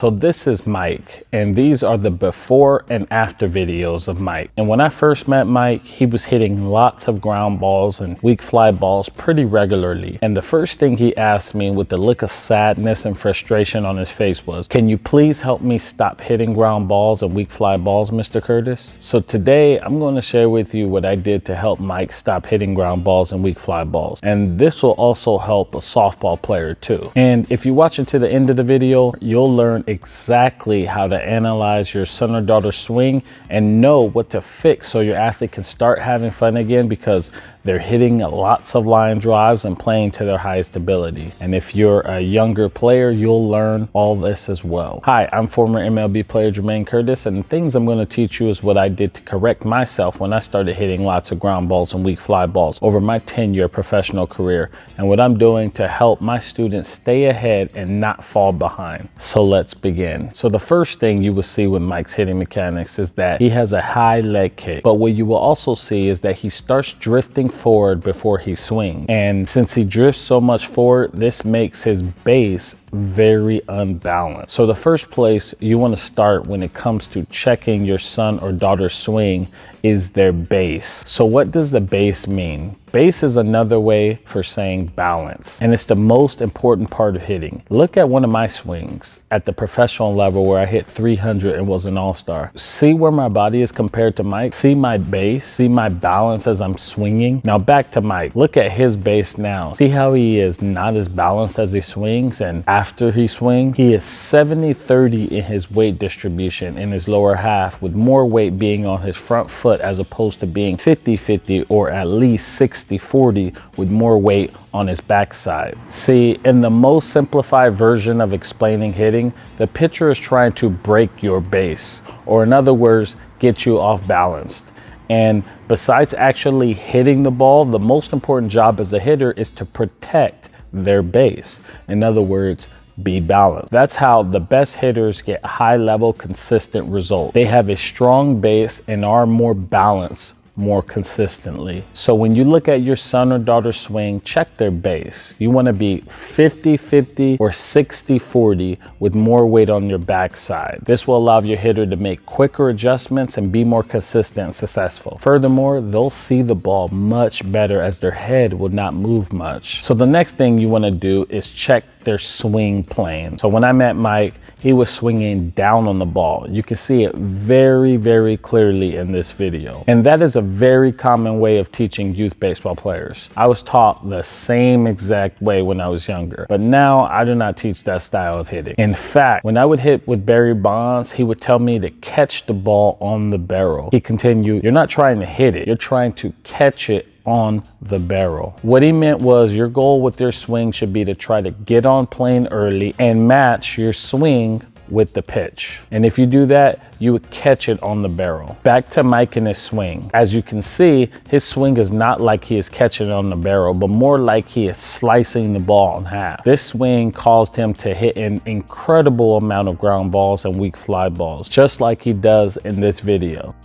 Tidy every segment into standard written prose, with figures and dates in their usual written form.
So this is Mike, and these are the before and after videos of Mike. And when I first met Mike, he was hitting lots of ground balls and weak fly balls pretty regularly. And the first thing he asked me with a look of sadness and frustration on his face was, "Can you please help me stop hitting ground balls and weak fly balls, Mr. Curtis?" So today I'm going to share with you what I did to help Mike stop hitting ground balls and weak fly balls. And this will also help a softball player too. And if you watch it to the end of the video, you'll learn exactly how to analyze your son or daughter's swing and know what to fix so your athlete can start having fun again, because they're hitting lots of line drives and playing to their highest ability. And if you're a younger player, you'll learn all this as well. Hi, I'm former MLB player Jermaine Curtis, and the things I'm going to teach you is what I did to correct myself when I started hitting lots of ground balls and weak fly balls over my 10-year professional career, and what I'm doing to help my students stay ahead and not fall behind. So let's begin. So the first thing you will see with Mike's hitting mechanics is that he has a high leg kick, but what you will also see is that he starts drifting forward before he swings. And since he drifts so much forward, this makes his base very unbalanced. So the first place you want to start when it comes to checking your son or daughter's swing is their base. So what does the base mean? Base is another way for saying balance, and it's the most important part of hitting. Look at one of my swings at the professional level where I hit 300 and was an all-star. See where my body is compared to Mike? See my base? See my balance as I'm swinging? Now back to Mike. Look at his base now. See how he is not as balanced as he swings, and after he swings, he is 70-30 in his weight distribution in his lower half, with more weight being on his front foot as opposed to being 50-50 or at least 60-40 with more weight on his backside. See, in the most simplified version of explaining hitting, the pitcher is trying to break your base, or in other words, get you off balance. And besides actually hitting the ball, the most important job as a hitter is to protect their base. In other words, be balanced. That's how the best hitters get high level, consistent results. They have a strong base and are more balanced more consistently. So when you look at your son or daughter swing, check their base. You want to be 50-50 or 60-40 with more weight on your backside. This will allow your hitter to make quicker adjustments and be more consistent and successful. Furthermore, they'll see the ball much better as their head will not move much. So the next thing you want to do is check their swing plane. So when I met Mike, he was swinging down on the ball. You can see it very, very clearly in this video. And that is a very common way of teaching youth baseball players. I was taught the same exact way when I was younger, but now I do not teach that style of hitting. In fact, when I would hit with Barry Bonds, he would tell me to catch the ball on the barrel. He continued, "You're not trying to hit it, you're trying to catch it on the barrel." What he meant was your goal with your swing should be to try to get on plane early and match your swing with the pitch. And if you do that, you would catch it on the barrel. Back to Mike and his swing. As you can see, his swing is not like he is catching it on the barrel, but more like he is slicing the ball in half. This swing caused him to hit an incredible amount of ground balls and weak fly balls, just like he does in this video.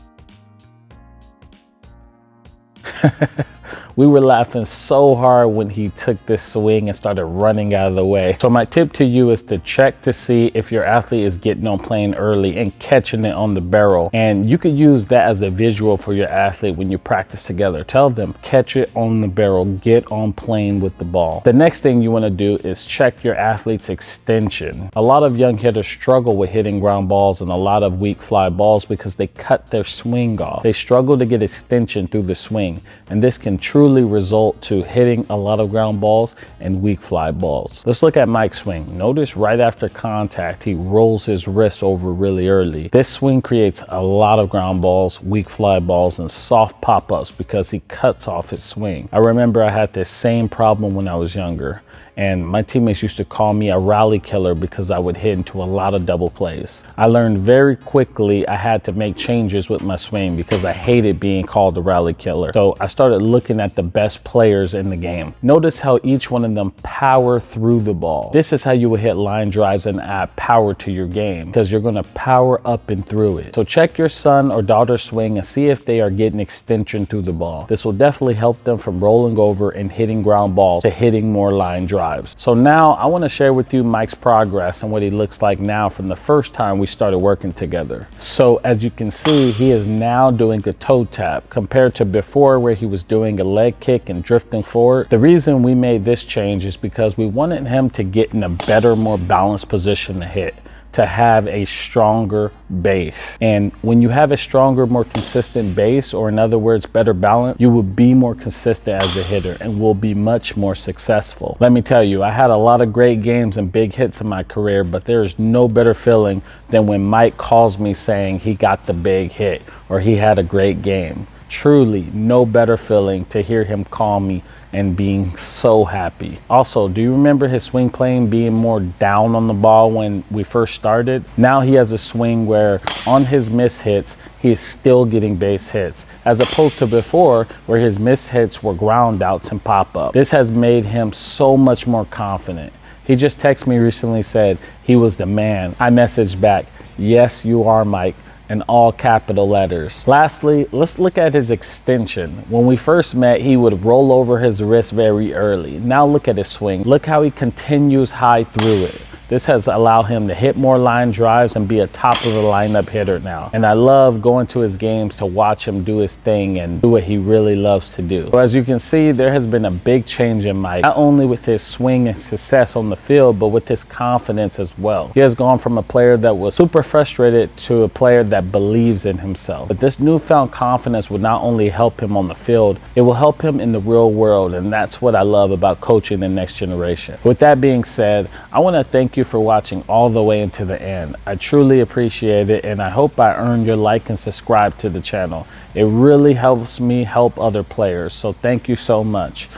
We were laughing so hard when he took this swing and started running out of the way. So my tip to you is to check to see if your athlete is getting on plane early and catching it on the barrel. And you could use that as a visual for your athlete when you practice together. Tell them, catch it on the barrel, get on plane with the ball. The next thing you want to do is check your athlete's extension. A lot of young hitters struggle with hitting ground balls and a lot of weak fly balls because they cut their swing off. They struggle to get extension through the swing, and this can truly result to hitting a lot of ground balls and weak fly balls. Let's look at Mike's swing. Notice right after contact, he rolls his wrist over really early. This swing creates a lot of ground balls, weak fly balls, and soft pop-ups because he cuts off his swing. I remember I had this same problem when I was younger, and my teammates used to call me a rally killer because I would hit into a lot of double plays. I learned very quickly I had to make changes with my swing because I hated being called a rally killer. So I started looking at the best players in the game. Notice how each one of them power through the ball. This is how you will hit line drives and add power to your game, because you're going to power up and through it. So check your son or daughter's swing and see if they are getting extension through the ball. This will definitely help them from rolling over and hitting ground balls to hitting more line drives. drives. So now I want to share with you Mike's progress and what he looks like now from the first time we started working together. So as you can see, he is now doing a toe tap compared to before where he was doing a leg kick and drifting forward. The reason we made this change is because we wanted him to get in a better, more balanced position to hit, to have a stronger base. And when you have a stronger, more consistent base, or in other words, better balance, you will be more consistent as a hitter and will be much more successful. Let me tell you, I had a lot of great games and big hits in my career, but there is no better feeling than when Mike calls me saying he got the big hit or he had a great game. Truly no better feeling to hear him call me and being so happy. Also, do you remember his swing plane being more down on the ball when we first started? Now he has a swing where on his miss hits, he is still getting base hits, as opposed to before where his miss hits were ground outs and pop up. This has made him so much more confident. He just texted me recently, said he was the man. I messaged back, yes, you are, Mike, in all capital letters. Lastly, let's look at his extension. When we first met, he would roll over his wrist very early. Now look at his swing. Look how he continues high through it. This has allowed him to hit more line drives and be a top of the lineup hitter now. And I love going to his games to watch him do his thing and do what he really loves to do. So as you can see, there has been a big change in Mike, not only with his swing and success on the field, but with his confidence as well. He has gone from a player that was super frustrated to a player that believes in himself. But this newfound confidence will not only help him on the field, it will help him in the real world. And that's what I love about coaching the next generation. With that being said, I want to thank you for watching all the way into the end. I truly appreciate it, and I hope I earned your like and subscribe to the channel. It really helps me help other players, so thank you so much.